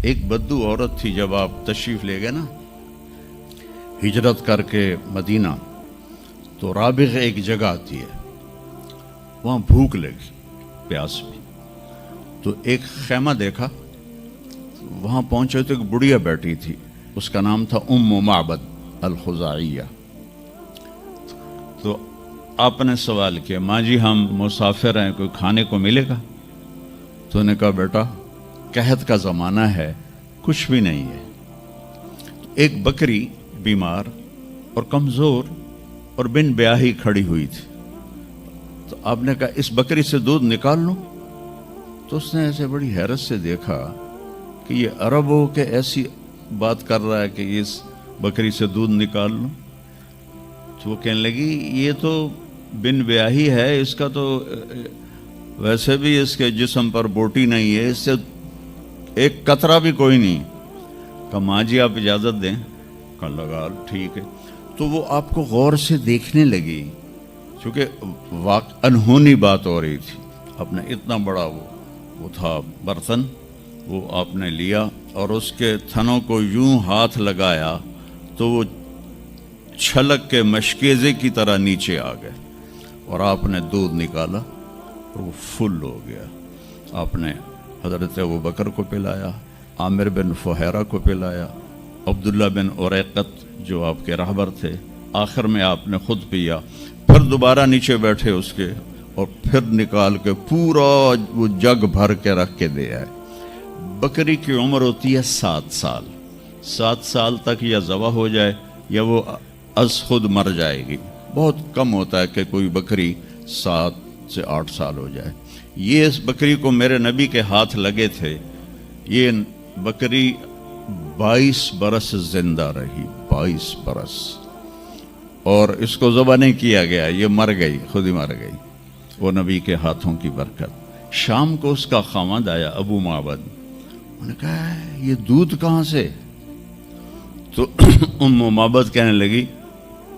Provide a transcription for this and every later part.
ایک بدو عورت تھی جب آپ تشریف لے گئے نا ہجرت کر کے مدینہ، تو رابغ ایک جگہ آتی ہے، وہاں بھوک لگی، پیاس بھی، تو ایک خیمہ دیکھا، وہاں پہنچے تو ایک بڑھیا بیٹھی تھی، اس کا نام تھا ام معبد الخزاعیہ۔ تو آپ نے سوال کیا، ماں جی ہم مسافر ہیں، کوئی کھانے کو ملے گا؟ تو نے کہا بیٹا قحط کا زمانہ ہے، کچھ بھی نہیں ہے۔ ایک بکری بیمار اور کمزور اور بن بیاہی کھڑی ہوئی تھی، تو آپ نے کہا اس بکری سے دودھ نکال لوں؟ تو اس نے ایسے بڑی حیرت سے دیکھا کہ یہ عرب ہو کہ ایسی بات کر رہا ہے کہ اس بکری سے دودھ نکال لوں؟ تو وہ کہنے لگی یہ تو بن بیاہی ہے، اس کا تو ویسے بھی اس کے جسم پر بوٹی نہیں ہے، اس سے ایک قطرہ بھی کوئی نہیں۔ کہا ماں جی آپ اجازت دیں؟ کہا لگا ٹھیک ہے۔ تو وہ آپ کو غور سے دیکھنے لگی، چونکہ انہونی بات ہو رہی تھی۔ آپ نے اتنا بڑا وہ تھا برتن، وہ آپ نے لیا اور اس کے تھنوں کو یوں ہاتھ لگایا تو وہ چھلک کے مشکیزے کی طرح نیچے آ گئے، اور آپ نے دودھ نکالا اور وہ فل ہو گیا۔ آپ نے حضرت ابوبکر کو پلایا، عامر بن فہیرہ کو پلایا، عبداللہ بن اریقت جو آپ کے رہبر تھے، آخر میں آپ نے خود پیا، پھر دوبارہ نیچے بیٹھے اس کے، اور پھر نکال کے پورا وہ جگ بھر کے رکھ کے دے آئے۔ بکری کی عمر ہوتی ہے 7 سال، 7 سال تک یا ذبح ہو جائے یا وہ از خود مر جائے گی۔ بہت کم ہوتا ہے کہ کوئی بکری 7 سے 8 سال ہو جائے۔ یہ اس بکری کو میرے نبی کے ہاتھ لگے تھے، یہ بکری 22 برس زندہ رہی، 22 برس، اور اس کو ذبح نہیں کیا گیا، یہ مر گئی، خود ہی مر گئی، وہ نبی کے ہاتھوں کی برکت۔ شام کو اس کا خاوند آیا ابو معبد، انہوں نے کہا یہ دودھ کہاں سے؟ تو ام معبد کہنے لگی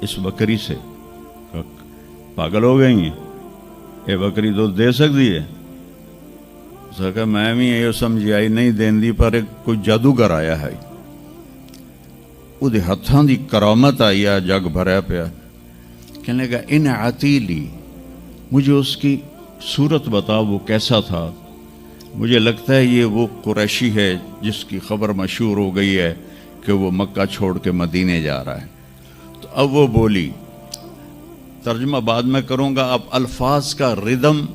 اس بکری سے۔ پاگل ہو گئی ہیں، یہ بکری دودھ دے سکتی ہے؟ کہ میں بھی یہ سمجھی آئی نہیں دین دی، پر کوئی جادوگر آیا ہے، وہ ہاتھاں دی کرامت آئی ہے، جگ بھریا پیا۔ کہنے لگا ان عتیلی، مجھے اس کی صورت بتا، وہ کیسا تھا؟ مجھے لگتا ہے یہ وہ قریشی ہے جس کی خبر مشہور ہو گئی ہے کہ وہ مکہ چھوڑ کے مدینے جا رہا ہے۔ تو اب وہ بولی، ترجمہ بعد میں کروں گا، آپ الفاظ کا ردم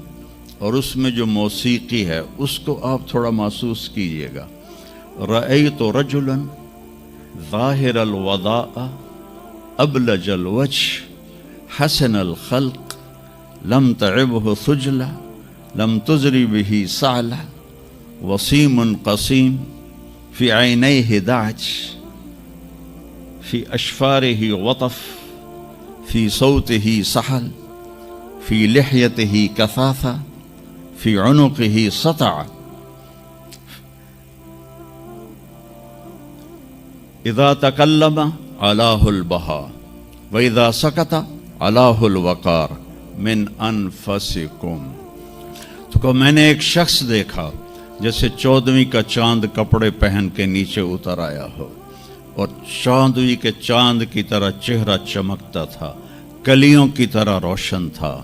اور اس میں جو موسیقی ہے اس کو آپ تھوڑا محسوس کیجئے گا۔ رأیت رجلا ظاہر الوداء ابلج الوجه حسن الخلق لم تعبه ثجلة لم تزری به سعلة وسیم قسیم فی عینیہ دعج فی اشفارہ وطف فی صوتہ سحل فی لحیتہ کثاثہ فی عنقہ سطع اذا تکلم علاہ البہاء واذا سکت علاہ الوقار من انفسکم۔ تو کہ میں نے ایک شخص دیکھا جیسے 14ویں کا چاند کپڑے پہن کے نیچے اتر آیا ہو، اور 14ویں کے چاند کی طرح چہرہ چمکتا تھا، کلیوں کی طرح روشن تھا،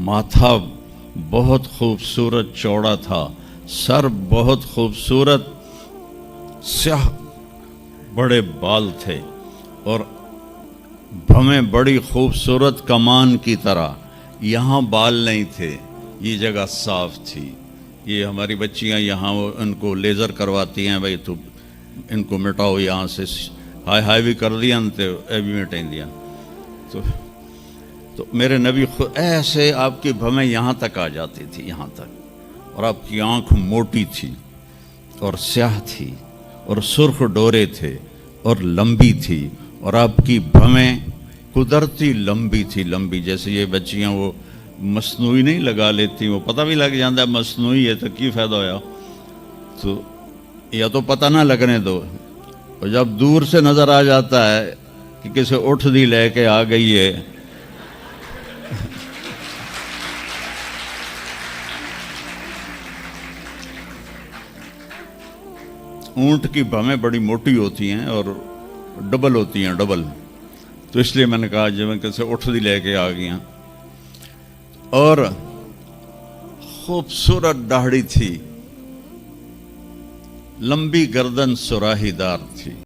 ماتھا بہت خوبصورت چوڑا تھا، سر بہت خوبصورت سیاہ بڑے بال تھے، اور بھویں بڑی خوبصورت کمان کی طرح، یہاں بال نہیں تھے، یہ جگہ صاف تھی۔ یہ ہماری بچیاں یہاں ان کو لیزر کرواتی ہیں، بھائی تو ان کو مٹاؤ یہاں سے، ہائی ہائی بھی کر دیا تو اے بھی مٹائیں دیا۔ تو میرے نبی خود ایسے آپ کی بھویں یہاں تک آ جاتی تھی، یہاں تک، اور آپ کی آنکھ موٹی تھی اور سیاہ تھی اور سرخ ڈورے تھے اور لمبی تھی، اور آپ کی بھویں قدرتی لمبی تھی، لمبی جیسے یہ بچیاں وہ مصنوعی نہیں لگا لیتی، وہ پتہ بھی لگ جاتا ہے مصنوعی ہے تو کی فائدہ ہویا، تو یا تو پتہ نہ لگنے دو، اور جب دور سے نظر آ جاتا ہے کہ کسی اٹھ دی لے کے آ گئی ہے، اونٹ کی بھویں بڑی موٹی ہوتی ہیں اور ڈبل ہوتی ہیں، ڈبل، تو اس لیے میں نے کہا جی میں کیسے اٹھ دی لے کے آ گیا. اور خوبصورت داڑھی تھی، لمبی گردن سراہی دار تھی.